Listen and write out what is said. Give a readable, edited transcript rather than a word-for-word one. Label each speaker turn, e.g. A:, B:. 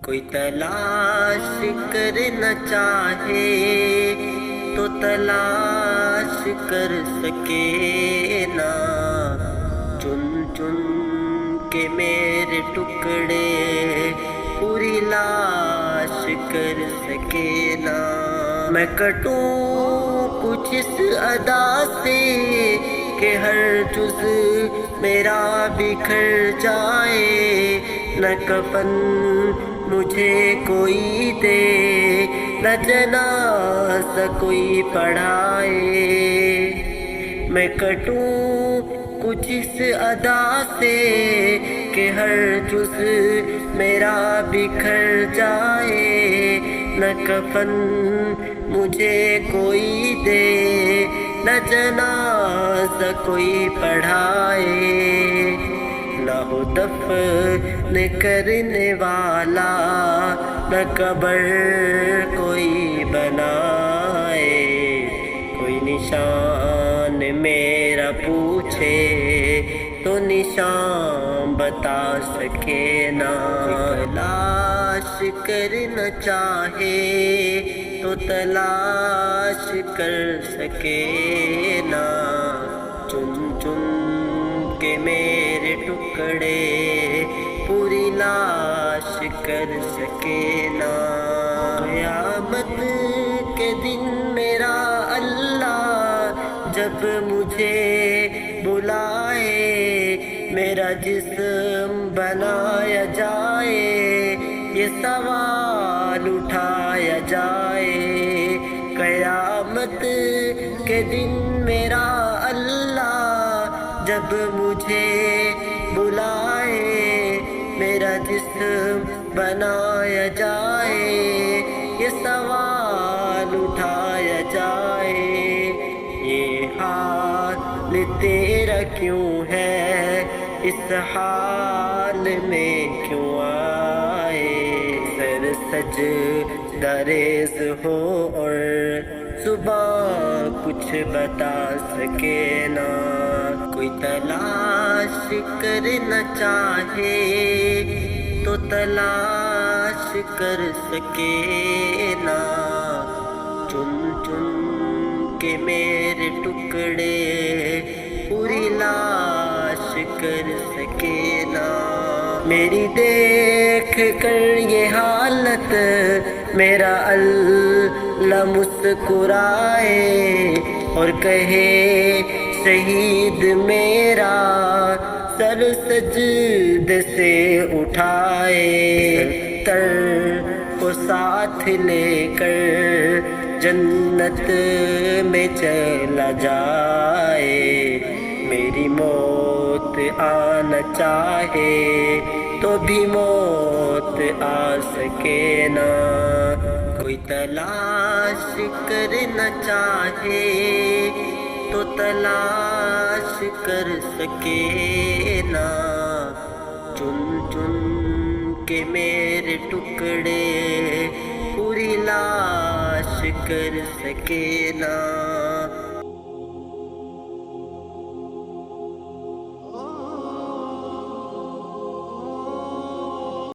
A: کوئی تلاش کرنا چاہے تو تلاش کر سکے نا، چن چن کے میرے ٹکڑے پوری لاش کر سکے نا۔ میں کٹوں کچھ اس ادا سے کہ ہر جز میرا بکھر جائے، نہ کفن مجھے کوئی دے، نہ جنازہ کوئی پڑھائے۔ میں کٹوں کچھ اس ادا سے کہ ہر جز میرا بکھر جائے، نہ کفن مجھے کوئی دے، نہ جنازہ کوئی پڑھائے۔ نہ ہو دفن کرنے والا، نہ قبر کوئی بنائے، کوئی نشان میرا پوچھے تو نشان بتا سکے نا۔ تلاش کرنا چاہے تو تلاش کر سکے نا، چن چن کے میرے ٹکڑے پوری لاش کر سکے نا۔ قیامت کے دن میرا اللہ جب مجھے بلائے، میرا جسم بنایا جائے، یہ سوال اٹھایا جائے۔ قیامت کے دن میرا اللہ جب مجھے بلائے، میرا جسم بنایا جائے، یہ سوال اٹھایا جائے۔ یہ حال تیرا کیوں ہے، اس حال میں کیوں آئے، سر سجدہ ریز ہو اور زبان کچھ بتا سکے نا۔ کوئی تلاش کرنا چاہے تو تلاش کر سکے نا، چن چن کے میرے ٹکڑے پوری لاش کر سکے نا۔ میری دیکھ کر یہ حالت میرا اللہ مسکرائے اور کہے شہید میرا سر سجدے سے اٹھائے، تر کو ساتھ لے کر جنت میں چلا جائے۔ میری موت آنا چاہے تو بھی موت آ سکے نا۔ کوئی تلاش کرنا چاہے تو تلاش کر سکے نا، چن چن کے میرے ٹکڑے پوری لاش کر سکے نا۔